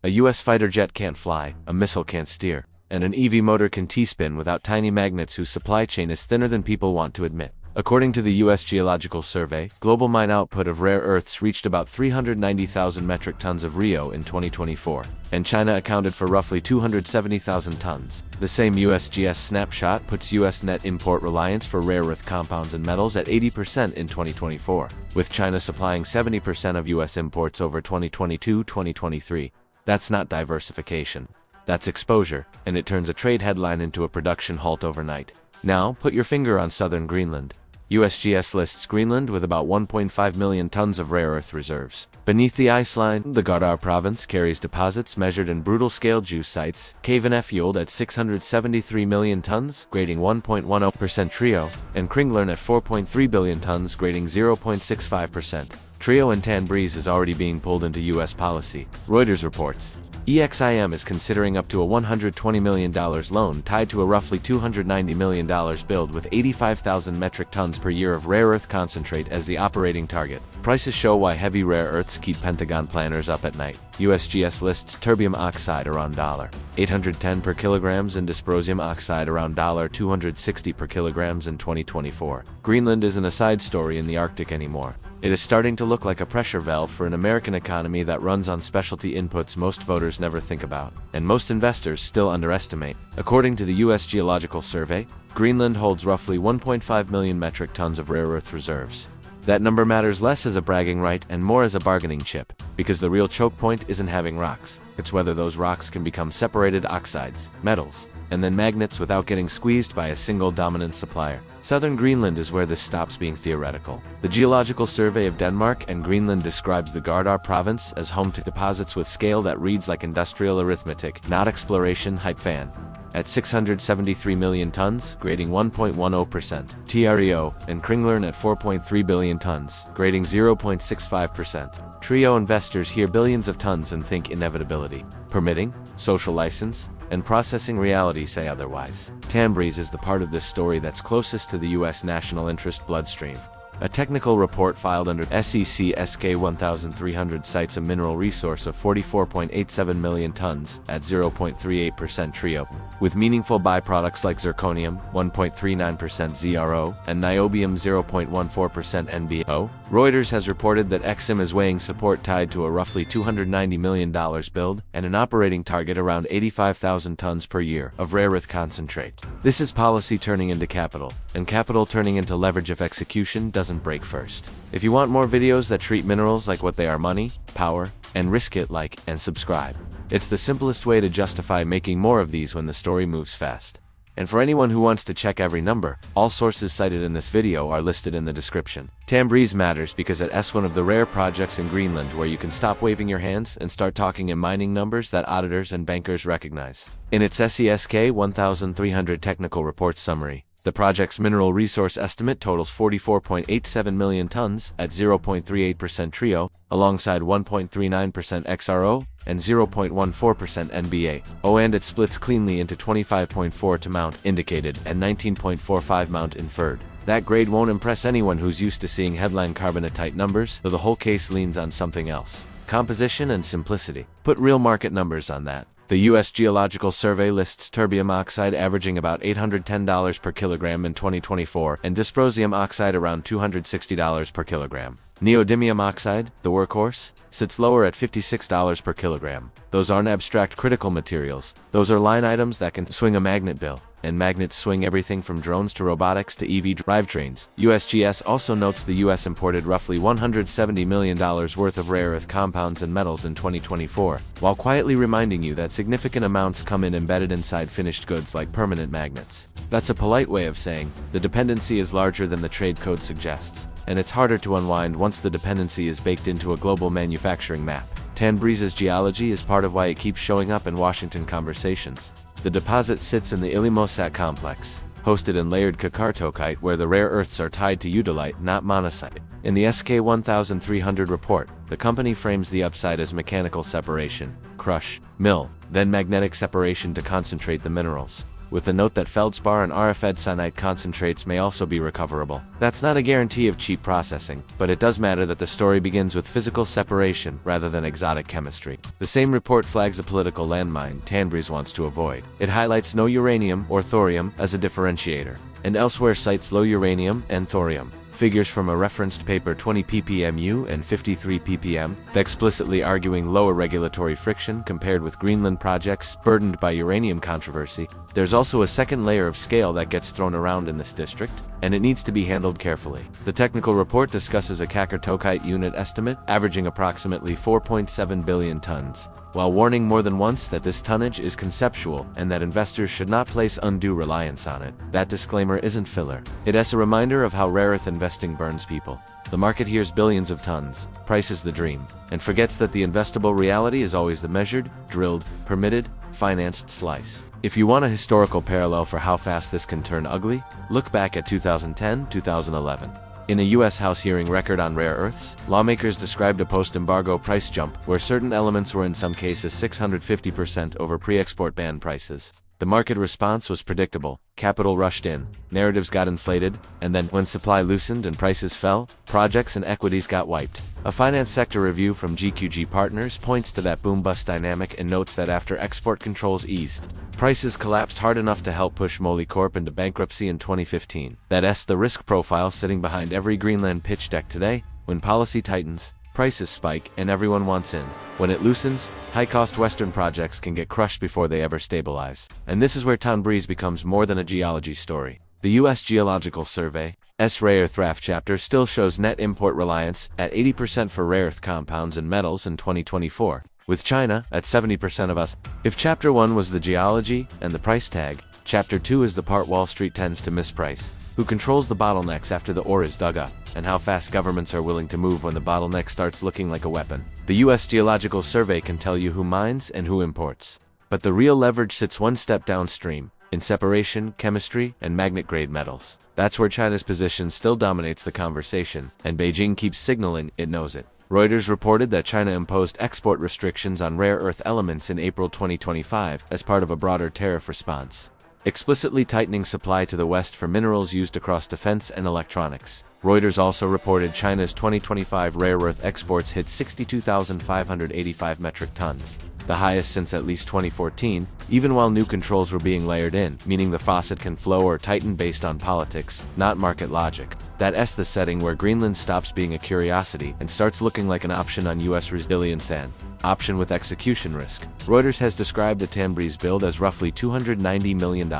A US fighter jet can't fly, a missile can't steer, and an EV motor can T-spin without tiny magnets whose supply chain is thinner than people want to admit. According to the U.S. Geological Survey, global mine output of rare earths reached about 390,000 metric tons of Rio in 2024, and China accounted for roughly 270,000 tons. The same USGS snapshot puts U.S. net import reliance for rare earth compounds and metals at 80% in 2024, with China supplying 70% of U.S. imports over 2022-2023. That's not diversification. That's exposure, and it turns a trade headline into a production halt overnight. Now, put your finger on southern Greenland. USGS lists Greenland with about 1.5 million tons of rare earth reserves. Beneath the ice line, the Gardar province carries deposits measured in brutal scale juice sites, Kvanefueled at 673 million tons, grading 1.10% Trio, and Greenland at 4.3 billion tons, grading 0.65%. Trio and Tanbreez is already being pulled into U.S. policy, Reuters reports. EXIM is considering up to a $120 million loan tied to a roughly $290 million build with 85,000 metric tons per year of rare earth concentrate as the operating target. Prices show why heavy rare earths keep Pentagon planners up at night. USGS lists terbium oxide around $810 per kilograms and dysprosium oxide around $260 per kilograms in 2024. Greenland isn't a side story in the Arctic anymore. It is starting to look like a pressure valve for an American economy that runs on specialty inputs most voters never think about, and most investors still underestimate. According to the U.S. Geological Survey, Greenland holds roughly 1.5 million metric tons of rare earth reserves. That number matters less as a bragging right and more as a bargaining chip, because the real choke point isn't having rocks. It's whether those rocks can become separated oxides, metals, and then magnets without getting squeezed by a single dominant supplier. Southern Greenland is where this stops being theoretical. The Geological Survey of Denmark and Greenland describes the Gardar province as home to deposits with scale that reads like industrial arithmetic, not exploration hype fan. At 673 million tons, grading 1.10%, TREO, and Greenland at 4.3 billion tons, grading 0.65%. Trio investors hear billions of tons and think inevitability. Permitting, social license, and processing reality say otherwise. Tanbreez is the part of this story that's closest to the U.S. national interest bloodstream. A technical report filed under SEC SK 1300 cites a mineral resource of 44.87 million tons at 0.38% Trio, with meaningful byproducts like zirconium, 1.39% ZRO, and niobium, 0.14% NBO. Reuters has reported that EXIM is weighing support tied to a roughly $290 million build and an operating target around 85,000 tons per year of rare earth concentrate. This is policy turning into capital, and capital turning into leverage if execution doesn't break first. If you want more videos that treat minerals like what they are, money, power, and risk it, like and subscribe. It's the simplest way to justify making more of these when the story moves fast. And for anyone who wants to check every number, all sources cited in this video are listed in the description. Tanbreez matters because it's one of the rare projects in Greenland where you can stop waving your hands and start talking in mining numbers that auditors and bankers recognize. In its SESK 1300 technical report summary, the project's mineral resource estimate totals 44.87 million tons at 0.38% Trio, alongside 1.39% XRO and 0.14% NBA. And it splits cleanly into 25.4 to Mount indicated and 19.45 Mount inferred. That grade won't impress anyone who's used to seeing headline carbonatite numbers, though the whole case leans on something else: composition and simplicity. Put real market numbers on that. The U.S. Geological Survey lists terbium oxide averaging about $810 per kilogram in 2024 and dysprosium oxide around $260 per kilogram. Neodymium oxide, the workhorse, sits lower at $56 per kilogram. Those aren't abstract critical materials. Those are line items that can swing a magnet bill. And magnets swing everything from drones to robotics to EV drivetrains. USGS also notes the U.S. imported roughly $170 million worth of rare earth compounds and metals in 2024, while quietly reminding you that significant amounts come in embedded inside finished goods like permanent magnets. That's a polite way of saying the dependency is larger than the trade code suggests, and it's harder to unwind once the dependency is baked into a global manufacturing map. Tanbreez's geology is part of why it keeps showing up in Washington conversations. The deposit sits in the Ilimosat complex, hosted in layered Kakartokite where the rare earths are tied to eudolite, not monazite. In the SK 1300 report, the company frames the upside as mechanical separation, crush, mill, then magnetic separation to concentrate the minerals. with the note that feldspar and rf-edsteinite concentrates may also be recoverable. That's not a guarantee of cheap processing, but it does matter that the story begins with physical separation rather than exotic chemistry. The same report flags a political landmine Tanbreez wants to avoid. It highlights no uranium or thorium as a differentiator, and elsewhere cites low uranium and thorium figures from a referenced paper 20 ppmu and 53 ppm, explicitly arguing lower regulatory friction compared with Greenland projects burdened by uranium controversy. There's also a second layer of scale that gets thrown around in this district, and it needs to be handled carefully. The technical report discusses a Kakartokite unit estimate averaging approximately 4.7 billion tons, while warning more than once that this tonnage is conceptual and that investors should not place undue reliance on it. That disclaimer isn't filler. It's a reminder of how rare earth investing burns people. The market hears billions of tons, prices the dream, and forgets that the investable reality is always the measured, drilled, permitted, financed slice. If you want a historical parallel for how fast this can turn ugly, look back at 2010-2011. In a U.S. House hearing record on rare earths, lawmakers described a post-embargo price jump where certain elements were in some cases 650% over pre-export ban prices. The market response was predictable. Capital rushed in, narratives got inflated, and then, when supply loosened and prices fell, projects and equities got wiped. A finance sector review from GQG Partners points to that boom-bust dynamic and notes that after export controls eased, prices collapsed hard enough to help push Molycorp into bankruptcy in 2015. That's the risk profile sitting behind every Greenland pitch deck today. When policy tightens, prices spike and everyone wants in. When it loosens, high-cost Western projects can get crushed before they ever stabilize. And this is where Tanbreez becomes more than a geology story. The U.S. Geological Survey's rare earth draft chapter still shows net import reliance at 80% for rare earth compounds and metals in 2024, with China at 70% of us. If Chapter 1 was the geology and the price tag, Chapter 2 is the part Wall Street tends to misprice. Who controls the bottlenecks after the ore is dug up, and how fast governments are willing to move when the bottleneck starts looking like a weapon. The U.S. Geological Survey can tell you who mines and who imports. But the real leverage sits one step downstream, in separation, chemistry, and magnet-grade metals. That's where China's position still dominates the conversation, and Beijing keeps signaling it knows it. Reuters reported that China imposed export restrictions on rare earth elements in April 2025 as part of a broader tariff response, explicitly tightening supply to the West for minerals used across defense and electronics. Reuters also reported China's 2025 rare earth exports hit 62,585 metric tons, the highest since at least 2014, even while new controls were being layered in, meaning the faucet can flow or tighten based on politics, not market logic. That's the setting where Greenland stops being a curiosity and starts looking like an option on U.S. resilience and option with execution risk. Reuters has described the Tanbreez build as roughly $290 million,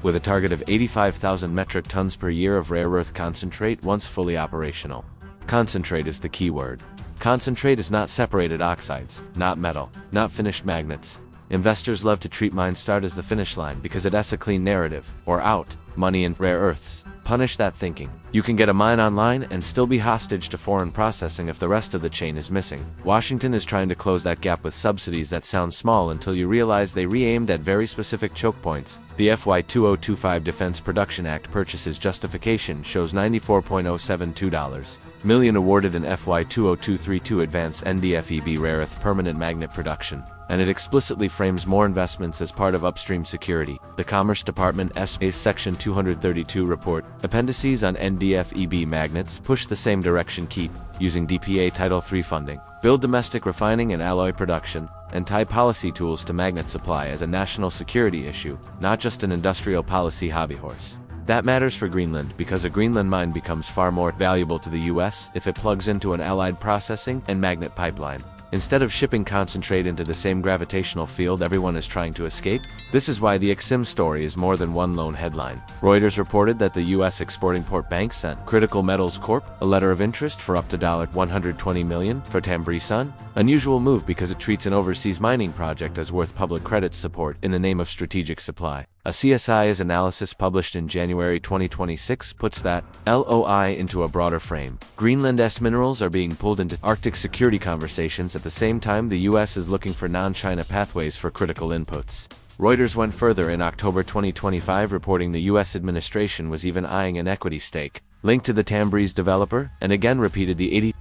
with a target of 85,000 metric tons per year of rare earth concentrate once fully operational. Concentrate is the key word. Concentrate is not separated oxides, not metal, not finished magnets. Investors love to treat mine start as the finish line because it has a clean narrative, or out, money in rare earths. Punish that thinking. You can get a mine online and still be hostage to foreign processing if the rest of the chain is missing. Washington is trying to close that gap with subsidies that sound small until you realize they re-aimed at very specific choke points. The FY 2025 Defense Production Act purchases justification shows $94.072 million awarded in FY 2023 to advance NDFEB rare earth permanent magnet production, and it explicitly frames more investments as part of upstream security. The Commerce Department's Section 232 report, appendices on NDFEB magnets, push the same direction. Keep using DPA Title III funding, build domestic refining and alloy production, and tie policy tools to magnet supply as a national security issue, not just an industrial policy hobbyhorse. That matters for Greenland because a Greenland mine becomes far more valuable to the U.S. if it plugs into an allied processing and magnet pipeline, instead of shipping concentrate into the same gravitational field everyone is trying to escape. This is why the Exim story is more than one lone headline. Reuters reported that the U.S. Export-Import Bank sent Critical Metals Corp. A letter of interest for up to $120 million for Tanbreez. Unusual move because it treats an overseas mining project as worth public credit support in the name of strategic supply. A CSI's analysis published in January 2026 puts that LOI into a broader frame. Greenland's minerals are being pulled into Arctic security conversations at the same time the U.S. is looking for non-China pathways for critical inputs. Reuters went further in October 2025, reporting the U.S. administration was even eyeing an equity stake linked to the Tanbreez developer, and again repeated the 80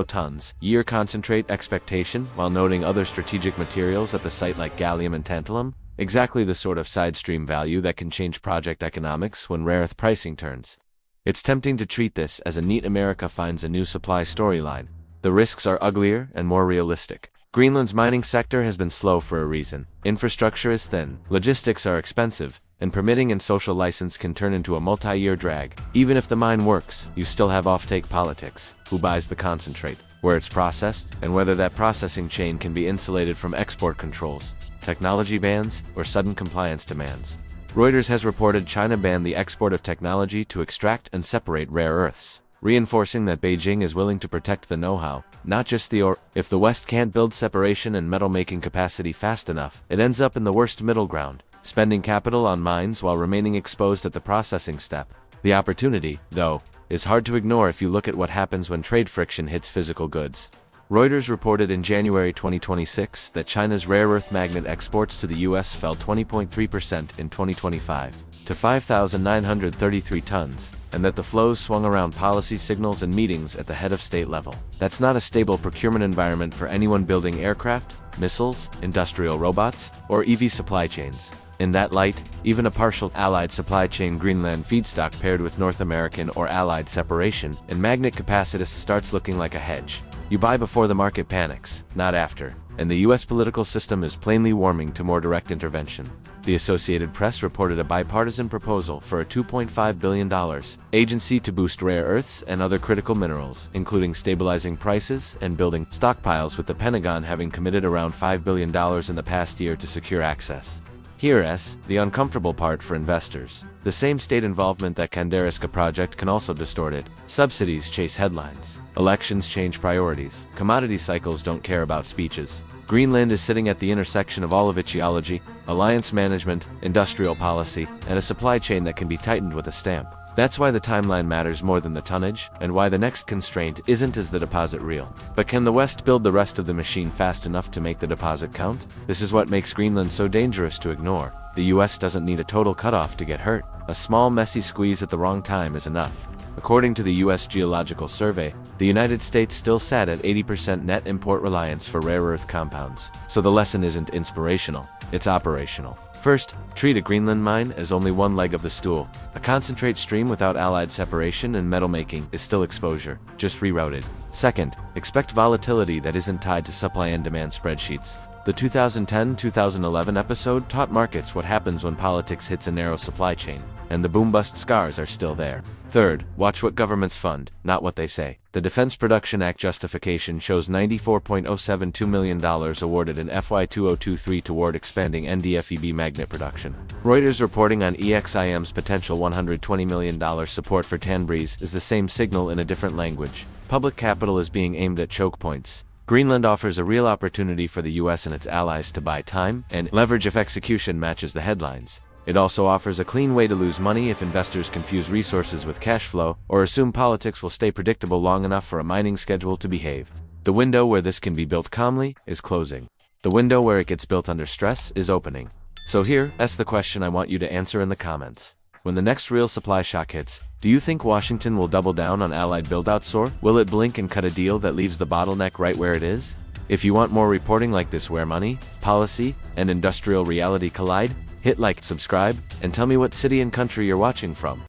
tons year concentrate expectation while noting other strategic materials at the site like gallium and tantalum. exactly the sort of side stream value that can change project economics when rare earth pricing turns. It's tempting to treat this as a neat America finds a new supply storyline. The risks are uglier and more realistic. Greenland's mining sector has been slow for a reason. Infrastructure is thin, logistics are expensive, and permitting and social license can turn into a multi-year drag. Even if the mine works, you still have offtake politics. Who buys the concentrate, where it's processed, and whether that processing chain can be insulated from export controls, technology bans, or sudden compliance demands. Reuters has reported China banned the export of technology to extract and separate rare earths, reinforcing that Beijing is willing to protect the know-how, not just the ore. If the West can't build separation and metal-making capacity fast enough, it ends up in the worst middle ground, spending capital on mines while remaining exposed at the processing step. The opportunity, though, is hard to ignore if you look at what happens when trade friction hits physical goods. Reuters reported in January 2026 that China's rare earth magnet exports to the U.S. fell 20.3% in 2025 to 5,933 tons, and that the flows swung around policy signals and meetings at the head of state level. That's not a stable procurement environment for anyone building aircraft, missiles, industrial robots, or EV supply chains. In that light, even a partial Allied supply chain Greenland feedstock paired with North American or Allied separation and magnet capacitors starts looking like a hedge. You buy before the market panics, not after, and the U.S. political system is plainly warming to more direct intervention. The Associated Press reported a bipartisan proposal for a $2.5 billion agency to boost rare earths and other critical minerals, including stabilizing prices and building stockpiles, with the Pentagon having committed around $5 billion in the past year to secure access. Here's the uncomfortable part for investors. The same state involvement that Gardar project can also distort it. Subsidies chase headlines. Elections change priorities. Commodity cycles don't care about speeches. Greenland is sitting at the intersection of all of its geology, alliance management, industrial policy, and a supply chain that can be tightened with a stamp. That's why the timeline matters more than the tonnage, and why the next constraint isn't is the deposit real. But can the West build the rest of the machine fast enough to make the deposit count? This is what makes Greenland so dangerous to ignore. The US doesn't need a total cutoff to get hurt. A small messy squeeze at the wrong time is enough. According to the U.S. Geological Survey, the United States still sat at 80% net import reliance for rare earth compounds. So the lesson isn't inspirational, it's operational. First, treat a Greenland mine as only one leg of the stool. A concentrate stream without allied separation and metal making is still exposure, just rerouted. Second, expect volatility that isn't tied to supply and demand spreadsheets. The 2010-2011 episode taught markets what happens when politics hits a narrow supply chain, and the boom-bust scars are still there. Third, watch what governments fund, not what they say. The Defense Production Act justification shows $94.072 million awarded in FY 2023 toward expanding NdFeB magnet production. Reuters reporting on EXIM's potential $120 million support for Tanbreez is the same signal in a different language. Public capital is being aimed at choke points. Greenland offers a real opportunity for the US and its allies to buy time and leverage if execution matches the headlines. It also offers a clean way to lose money if investors confuse resources with cash flow or assume politics will stay predictable long enough for a mining schedule to behave. The window where this can be built calmly is closing. The window where it gets built under stress is opening. So that's the question I want you to answer in the comments. When the next real supply shock hits, do you think Washington will double down on allied build-outs, or will it blink and cut a deal that leaves the bottleneck right where it is? If you want more reporting like this where money, policy, and industrial reality collide, hit like, subscribe, and tell me what city and country you're watching from.